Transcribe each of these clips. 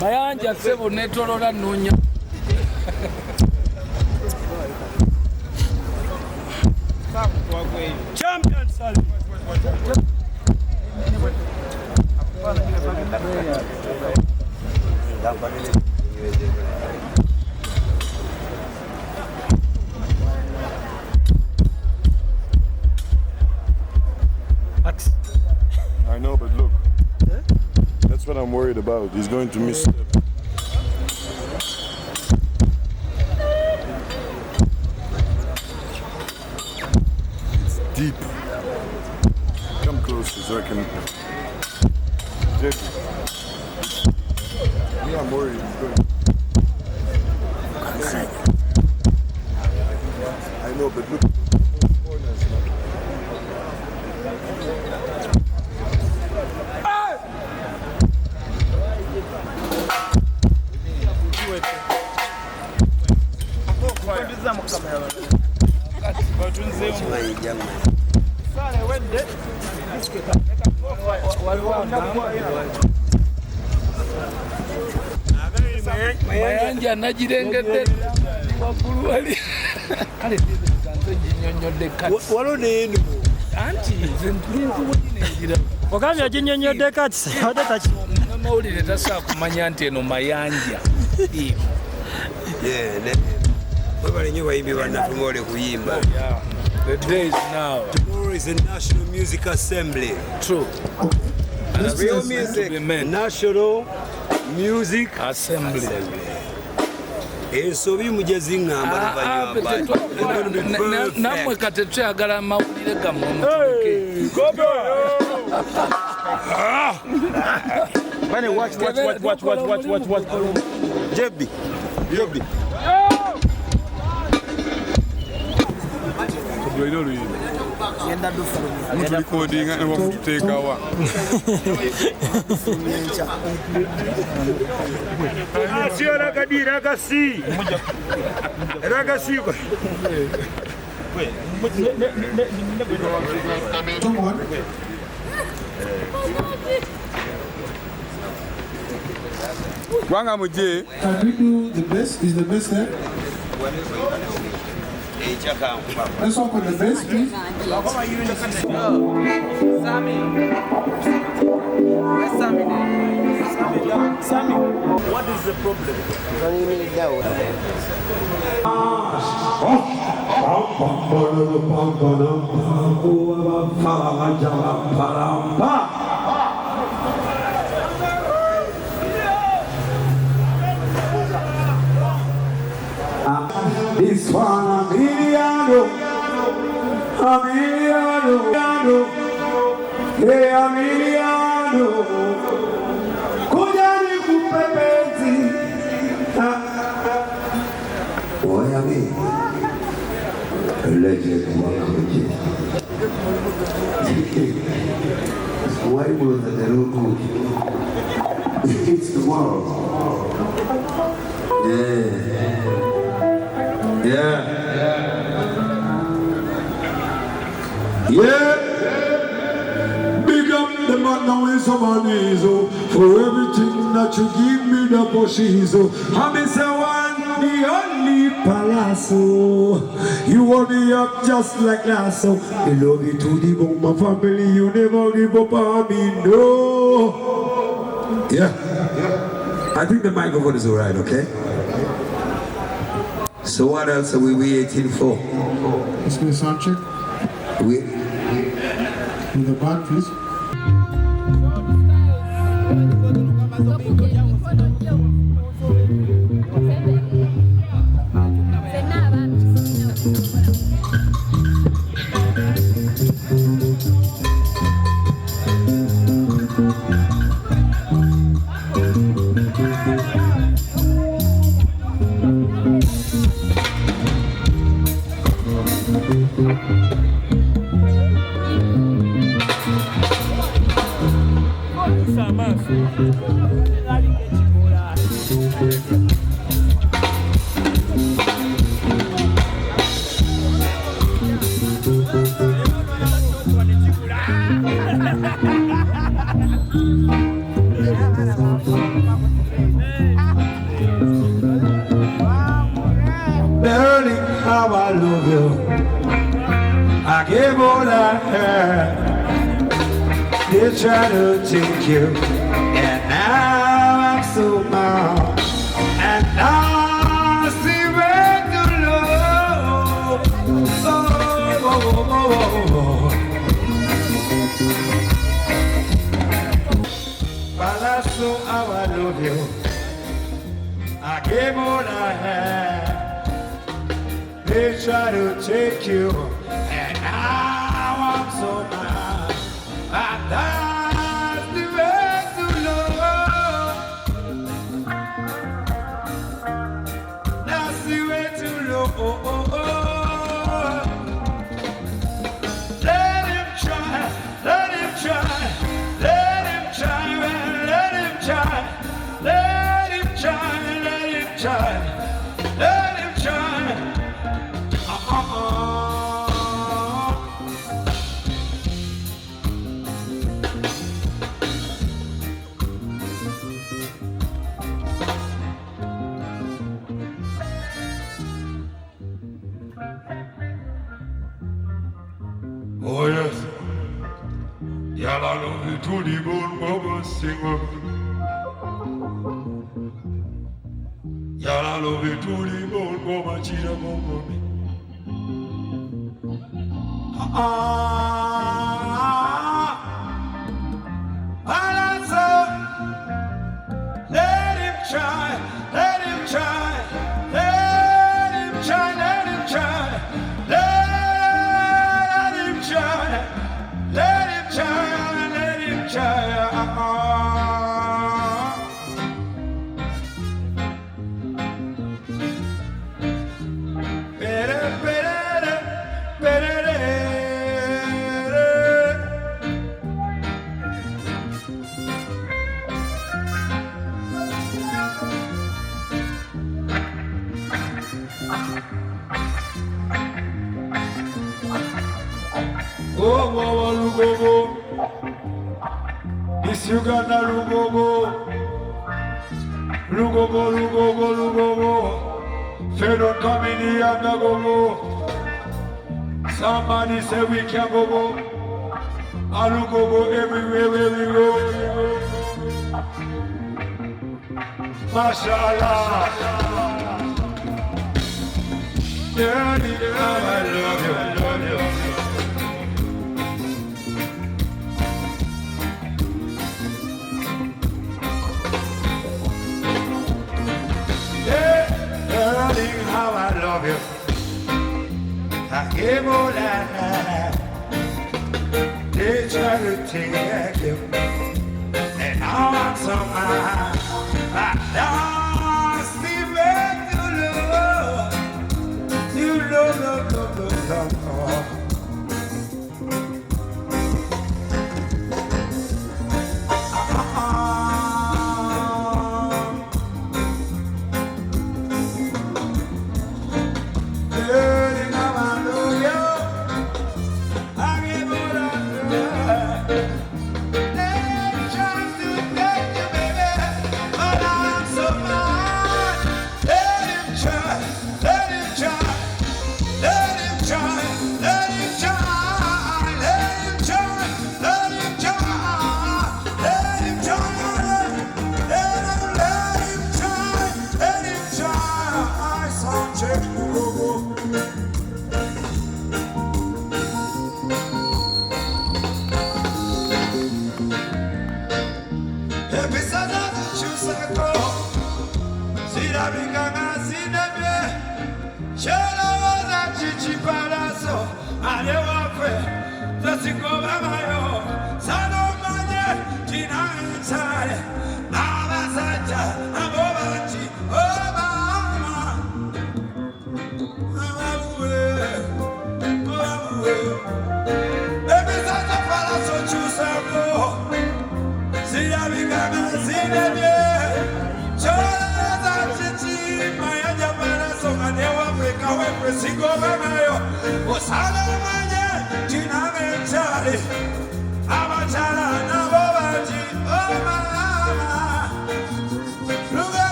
Mayanja sebo netolola nonya. Champion Sally. I know, but look. That's what I'm worried about. He's going to miss it. It's deep. Come closer so I can. Me, I'm worried. He's going. I know, but look. Corners, Mayanja najirengedde waggulu wali kale nze njinyonnyodde kati walone eno anti nze ntulinkuwulira ogambye aginyonnyodde kati ate taki amawulire tasaa kumanya nti eno mayanja webale nnyo bayimbi bannaffe mwole kuyimba. The day is now. Tomorrow is the National Music Assembly. True. And real music, National Music Assembly. Ensobi mujye ziŋŋamba nammwe kati tweyagala amawulire gammwe mutuleke. Watch. Jebbi. Recording and what to take our Can we do the best? Is the best there? Let's walk on the best, please. Sammy, what is the problem? This one Emiliano, hey Emiliano, kuja nikupe penzi. Oya mimi, legend mwanamke. Why was the Kookie? It's tomorrow. Yeah. Big up the man now is somebody for everything that you give me the bushes. I'm the one, the only palazzo. You hold me up just like lasso. You love me to the bone, my family. You never give up on me, no. Yeah. I think the microphone is alright, okay? So what else are we waiting for? Let's get a sound check. With the band, please. I gave all I had. They try to take you, and now I'm so mad. And now I see where to love. Palazzo, how I love you. I gave all I had. They try to take you, and now I'm so mad. And that's the way to love. That's the way to love. Let him try, let him try, let him try, man, let him try, let him try, let him try, let him try. Oh yes, y'all I love you to the bone, mama sing up. Y'all I love you to the bone, mama cheetah, mama me. Let him try, let him try, let him try, let him try, let him try, let him try, let him try. Oh, Lugogo, this Uganda Lugogo, Lugogo, Lugogo, Lugogo, Fedon coming here and go. Somebody say we can go. Lugogo everywhere we go. Mashallah. Yeah, I love you, I love you. Darling, how I love you. I gave all I had. They try to take you, and now I'm so mad. I lost the way to love. You love.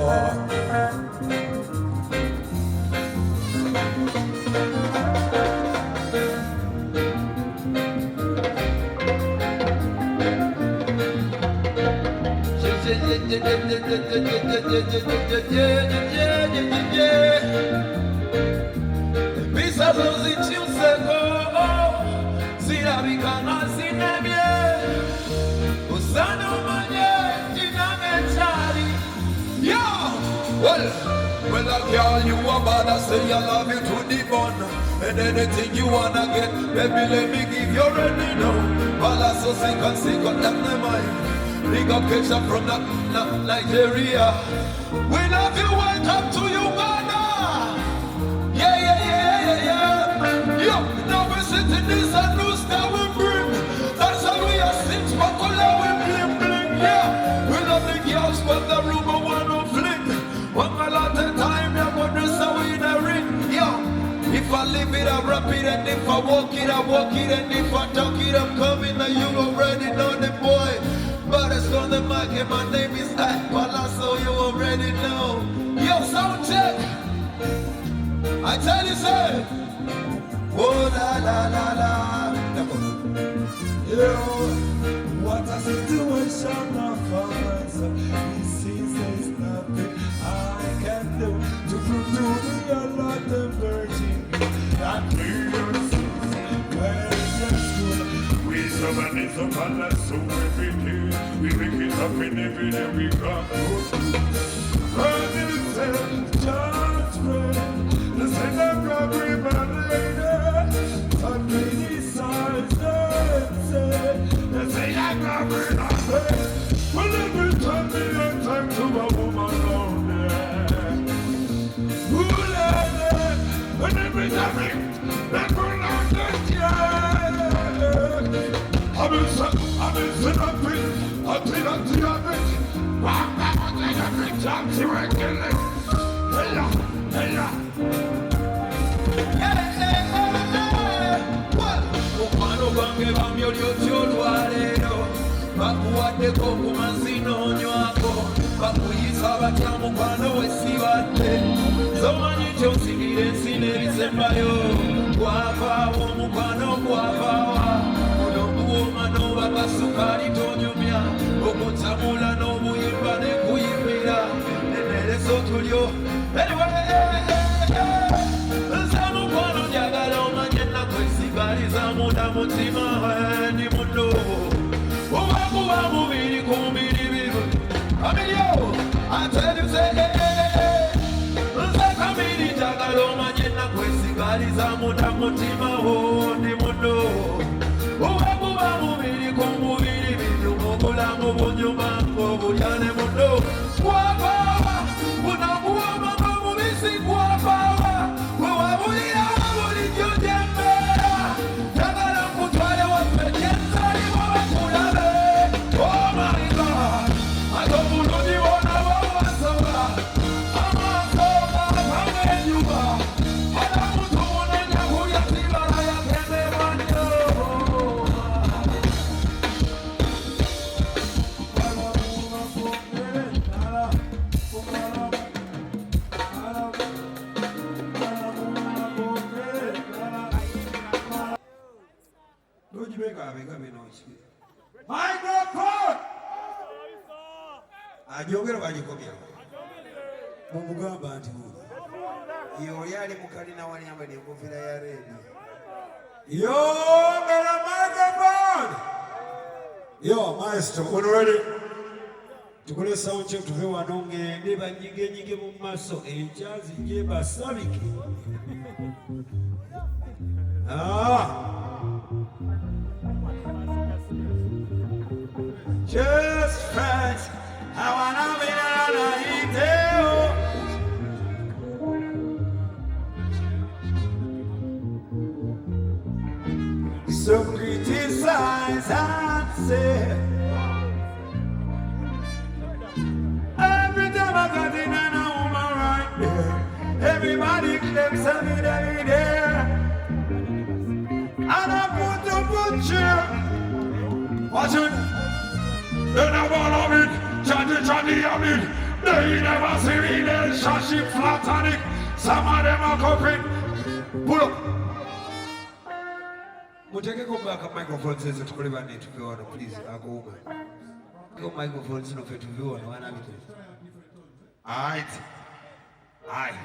Oh, Bisa zozichi useko Zirabikana zinemye Usana umanye Jinamechari Yo! Well, a girl you a bad, I say I love you to the bone. And anything you wanna get, baby, let me give you already know. Well, I so sick and that's my mind. Big up ketchup from Nigeria. We love you, welcome to Uganda. Yeah. Yo, now we're sitting this and new star we bring. That's how we are six buckler we bling. Yeah, we love the girls, but the rumor one no flick. One a lot of time, you're gonna so in a ring. Yo, if I live it, I rap it, and if I walk it, I walk it, and if I talk it, I'm coming. Now you already know the boy. But it's on the mic, and my name is Akpala, so you already know. Yo, sound check. I tell you, sir. Oh la. Yo, what a situation of us. He sees there's nothing I can do to prove to me you're not the virgin. That means where just good. We survive so bad, so every day we make it up in every day we got good. Burn itself, just pray. The sin of God, we lady. Some ladies sides, they say I got rid of it. Well, every time they have time to a woman down there. Ooh, lady, when every time they burn out the yard. I've been set up with a thing of it. Walk back on the big time to regulate. Hey. Bange bamyo lyotolwaleero bakuwaddeko ku mazino onywako bakuyisa batya mukwano wesibadde zomanyi kyosigira ensi n'ebisembayo gwavaawo omukwano gwavaawa onokuwooma n'obakasukaali tonyumya okutamula n'obuyimba nekuyimbira nenerezo tulyo nsamukwano njagala omanye nakwesigaliza munda mutima ndi muno obakuba mubiri ku mubiri biru amilyo ateluze nze kamiri njagala omanye nakwesigaliza munda mutima ndi muno obakuba mubiri ku mubiri biru mu bulamu bunyuma obulyane muno gwavaawa bunakuwama ng'omubisi gwavaawa wewabulira bulijjo gyembeera njagala nkutwale waffe gyenzalimu bakulabe oh my God ate obulungi bwonna bwobasobola amaaso gakanga enjuba era muntu munenya kulya kibala yakemebwa nnyo Microphone! Ajogera bagikomya. Mumugamba nti yoli ali mukalina wali ambadde enkofiira ya reedi. Yo, mera microphone! Yo, maestro, when ready? Tukole sound check tuve wano ngende banyigenyige mu maaso enkyazi gye basabike. Just friends, I wanna be on a so criticize and say every time I got in and a woman right there, everybody claims to be there. And I put you, watch it. They never love it, Johnny of it. They never see relationship platonic. Some of them are coping. Pull up. We'll take a back up microphone says to please. I'll go over. Go microphone so to view on one of it. Alright. Aye.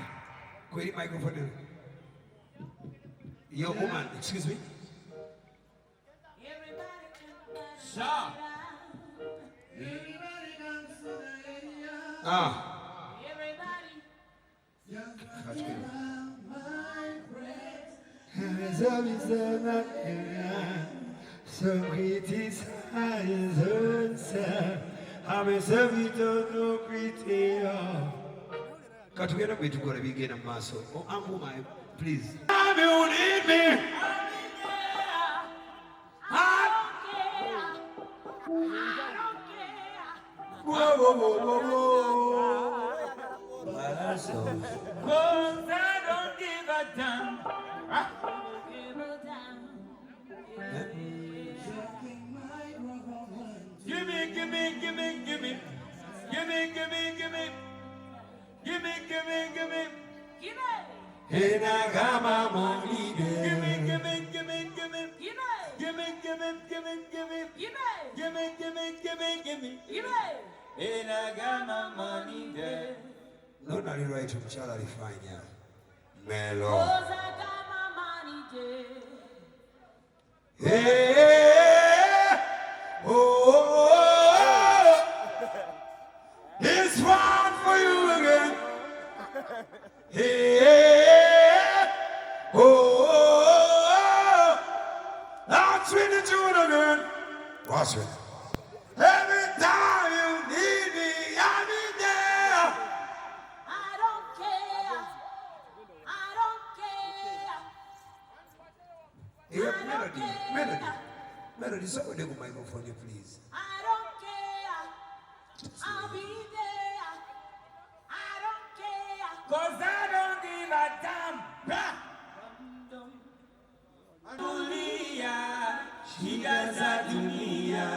Kweli microphone. Yo, woman, excuse me. Sha. So criticize I'm a servitor, no critic. Katugenda bwe tukola bigenda maaso. Oh, Uncle my, please. You need me. Whoa, whoa, whoa, whoa, whoa. Cause I don't give a damn. Give me. And I got my money there. Give me. And I got my money there. No, not right from Charlie Fine, yeah. Mellow. Cause I got my money there. Hey, oh, it's fun for you again. Hey, oh, I'm swing the tune again. Watch it. Every time you need me, I'll be there. I don't care. Hey, Melody, somebody go microphone here, please. I don't care. I'll be there. I don't care. Cause I don't give a damn. Dunia, shida za dunia.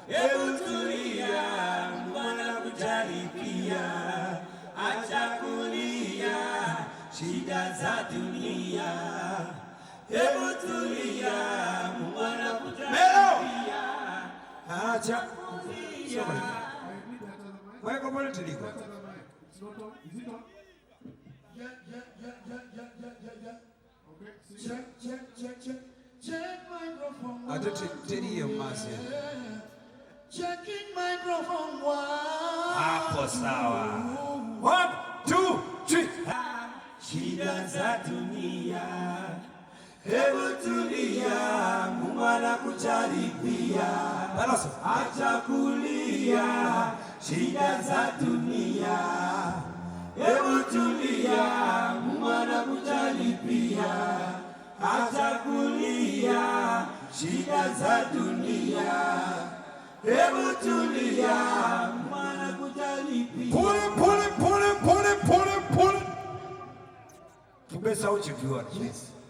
Hebu tulia, Bwana kujali pia. Acha kulia, shida za dunia. Hebu tulia, Bwana kujali pia. Acha kulia. Microphone to Nico. It's not on. Is it on? Yeah. Okay. Check microphone. I don't tell you, Marcia. Checking microphone. Hapo sawa. 1, 2, 3. Shida za dunia. Hebu tulia, Mungu anakujali pia. Acha kulia, shida za dunia. Hebu tulia, Mungu anakujali pia. Acha kulia, shida za dunia. Hebu tulia, Mungu anakujali pia. Pull it. You best out if you want, please.